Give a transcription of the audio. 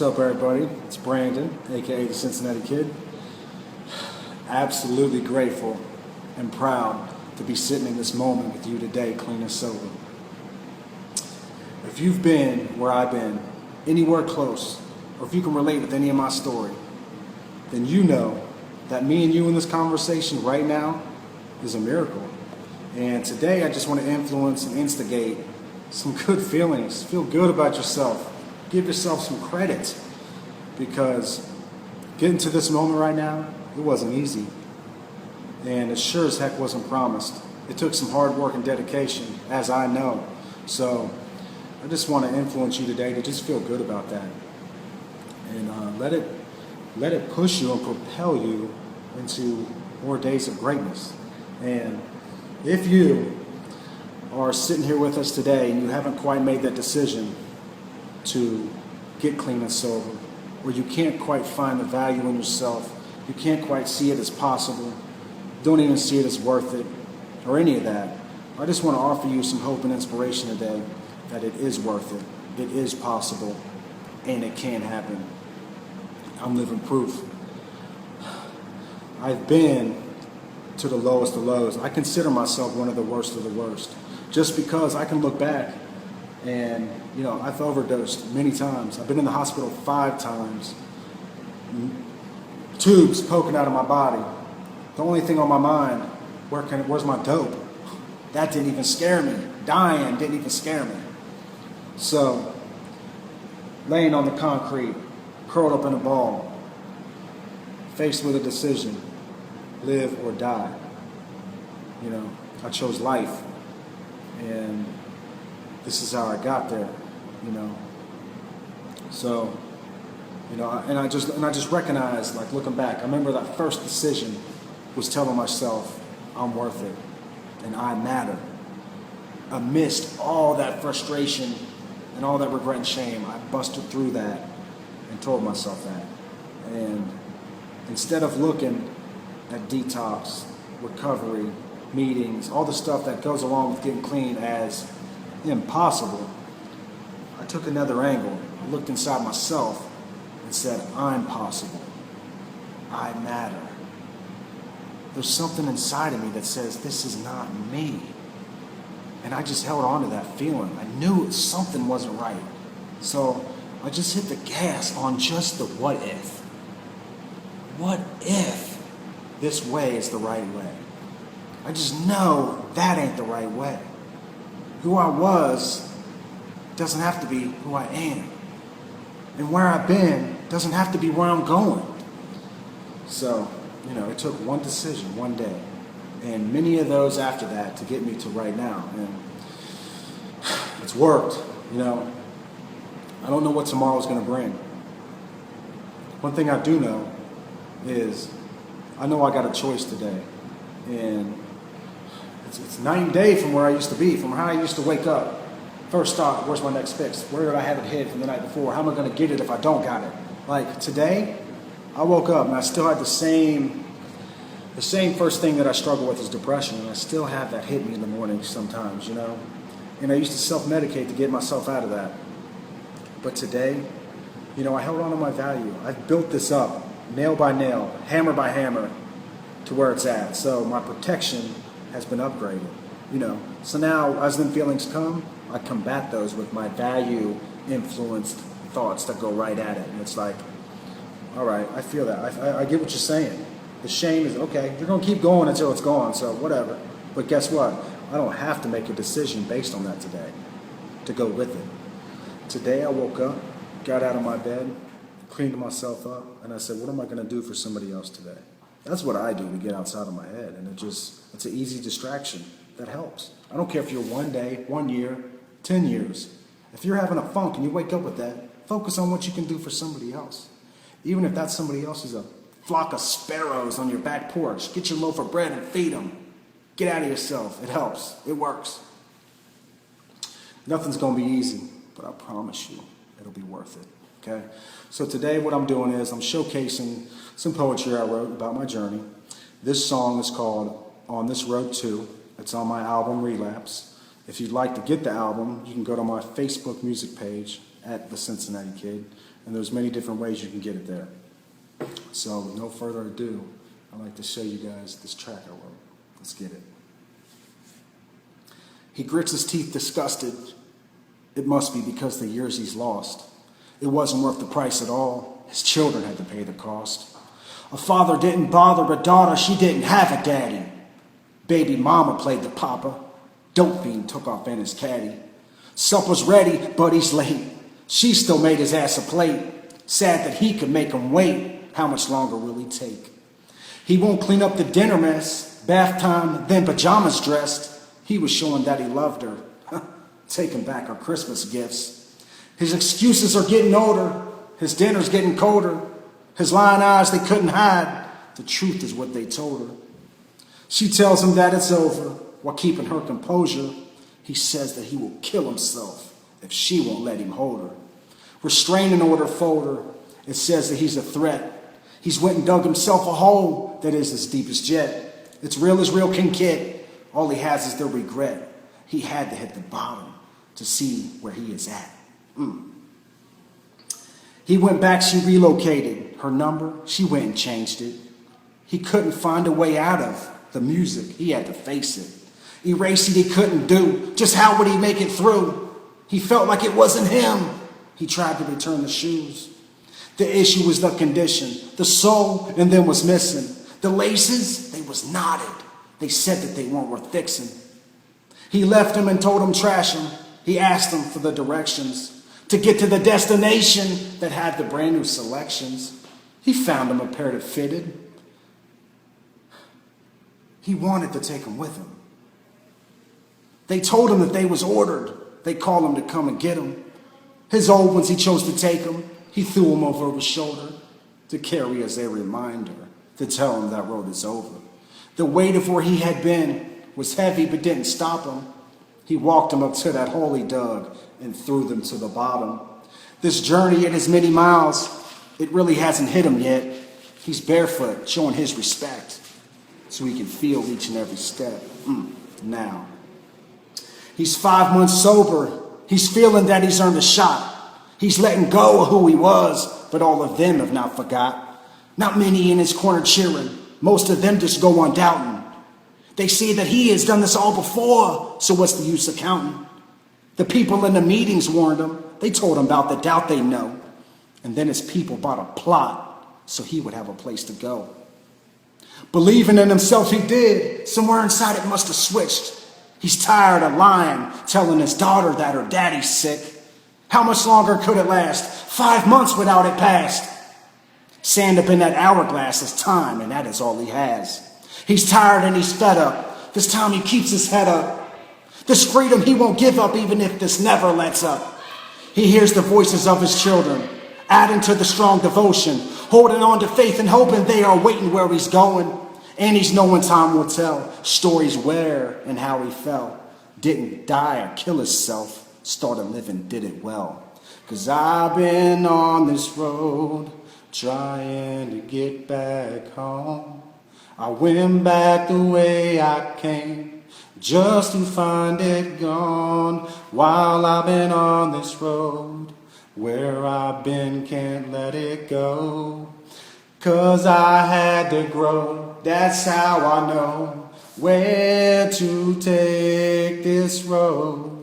What's up, everybody? It's Brandon, aka the Cincinnati Kid. Absolutely grateful and proud to be sitting in this moment with you today, clean and sober. If you've been where I've been, anywhere close, or if you can relate with any of my story, then you know that me and you in this conversation right now is a miracle. And today I just want to influence and instigate some good feelings. Feel good about yourself. Give yourself some credit, because getting to this moment right now, it wasn't easy. And it sure as heck wasn't promised. It took some hard work and dedication, as I know. So I just want to influence you today to just feel good about that. And let it push you and propel you into more days of greatness. And if you are sitting here with us today and you haven't quite made that decision to get clean and sober, or you can't quite find the value in yourself, you can't quite see it as possible, don't even see it as worth it, or any of that, I just want to offer you some hope and inspiration today that it is worth it, it is possible, and it can happen. I'm living proof. I've been to the lowest of lows. I consider myself one of the worst of the worst, just because I can look back and, I've overdosed many times. I've been in the hospital 5 times. Tubes poking out of my body. The only thing on my mind, where's my dope? That didn't even scare me. Dying didn't even scare me. So, laying on the concrete, curled up in a ball, faced with a decision, live or die. I chose life. And this is how I got there, So, and I just recognized, like, looking back, I remember that first decision was telling myself, I'm worth it and I matter. Amidst all that frustration and all that regret and shame, I busted through that and told myself that. And instead of looking at detox, recovery, meetings, all the stuff that goes along with getting clean as impossible, I took another angle. I looked inside myself and said, I'm possible. I matter. There's something inside of me that says, this is not me. And I just held on to that feeling. I knew something wasn't right. So I just hit the gas on just the what if. What if this way is the right way? I just know that ain't the right way. Who I was doesn't have to be who I am. And where I've been doesn't have to be where I'm going. So, it took one decision, one day, and many of those after that to get me to right now. And it's worked, I don't know what tomorrow's going to bring. One thing I do know is I know I got a choice today. And it's night and day from where I used to be, from how I used to wake up. First thought, where's my next fix? Where did I have it hid from the night before? How am I going to get it if I don't got it? Like today, I woke up and I still had the same first thing that I struggle with is depression, and I still have that hit me in the morning sometimes, And I used to self-medicate to get myself out of that. But today, I held on to my value. I've built this up, nail by nail, hammer by hammer, to where it's at. So my protection has been upgraded, So now, as them feelings come, I combat those with my value-influenced thoughts that go right at it. And it's like, all right, I feel that. I get what you're saying. The shame is, okay, you're going to keep going until it's gone, so whatever. But guess what? I don't have to make a decision based on that today to go with it. Today I woke up, got out of my bed, cleaned myself up, and I said, what am I going to do for somebody else today? That's what I do to get outside of my head, and it's an easy distraction that helps. I don't care if you're 1 day, 1 year, 10 years. If you're having a funk and you wake up with that, focus on what you can do for somebody else. Even if that somebody else is a flock of sparrows on your back porch, get your loaf of bread and feed them. Get out of yourself. It helps. It works. Nothing's going to be easy, but I promise you it'll be worth it. Okay? So today what I'm doing is I'm showcasing some poetry I wrote about my journey. This song is called On This Road Too. It's on my album Relapse. If you'd like to get the album, you can go to my Facebook music page at The Cincinnati Kid. And there's many different ways you can get it there. So with no further ado, I'd like to show you guys this track I wrote. Let's get it. He grits his teeth disgusted. It must be because the years he's lost. It wasn't worth the price at all. His children had to pay the cost. A father didn't bother a daughter, she didn't have a daddy. Baby mama played the papa. Dope fiend took off in his caddy. Supper's ready, but he's late. She still made his ass a plate. Sad that he could make him wait. How much longer will he take? He won't clean up the dinner mess. Bath time, then pajamas dressed. He was showing that he loved her. Taking back her Christmas gifts. His excuses are getting older. His dinner's getting colder. His lying eyes they couldn't hide. The truth is what they told her. She tells him that it's over while keeping her composure. He says that he will kill himself if she won't let him hold her. Restraining order folder. It says that he's a threat. He's went and dug himself a hole that is his deepest jet. It's real as real can get. All he has is the regret. He had to hit the bottom to see where he is at. He went back, she relocated. Her number, she went and changed it. He couldn't find a way out of the music. He had to face it. Erase it he couldn't do. Just how would he make it through? He felt like it wasn't him. He tried to return the shoes. The issue was the condition. The soul in them was missing. The laces, they was knotted. They said that they weren't worth fixing. He left him and told him trash him. He asked him for the directions to get to the destination that had the brand new selections. He found him a pair that fitted. He wanted to take him with him. They told him that they was ordered. They called him to come and get him. His old ones, he chose to take him. He threw him over his shoulder to carry as a reminder, to tell him that road is over. The weight of where he had been was heavy but didn't stop him. He walked him up to that hole he dug and threw them to the bottom. This journey at his many miles, it really hasn't hit him yet. He's barefoot, showing his respect so he can feel each and every step. Now, he's 5 months sober. He's feeling that he's earned a shot. He's letting go of who he was, but all of them have not forgot. Not many in his corner cheering. Most of them just go on doubting. They see that he has done this all before, so what's the use of counting? The people in the meetings warned him. They told him about the doubt they know. And then his people bought a plot so he would have a place to go. Believing in himself he did. Somewhere inside it must have switched. He's tired of lying, telling his daughter that her daddy's sick. How much longer could it last? 5 months without it passed. Sand up in that hourglass is time, and that is all he has. He's tired and he's fed up. This time he keeps his head up. This freedom he won't give up even if this never lets up. He hears the voices of his children, adding to the strong devotion, holding on to faith and hoping they are waiting where he's going. And he's knowing time will tell stories where and how he fell. Didn't die or kill himself. Started living, did it well. 'Cause I've been on this road trying to get back home. I went back the way I came just to find it gone. While I've been on this road, where I've been can't let it go. 'Cause I had to grow, that's how I know where to take this road.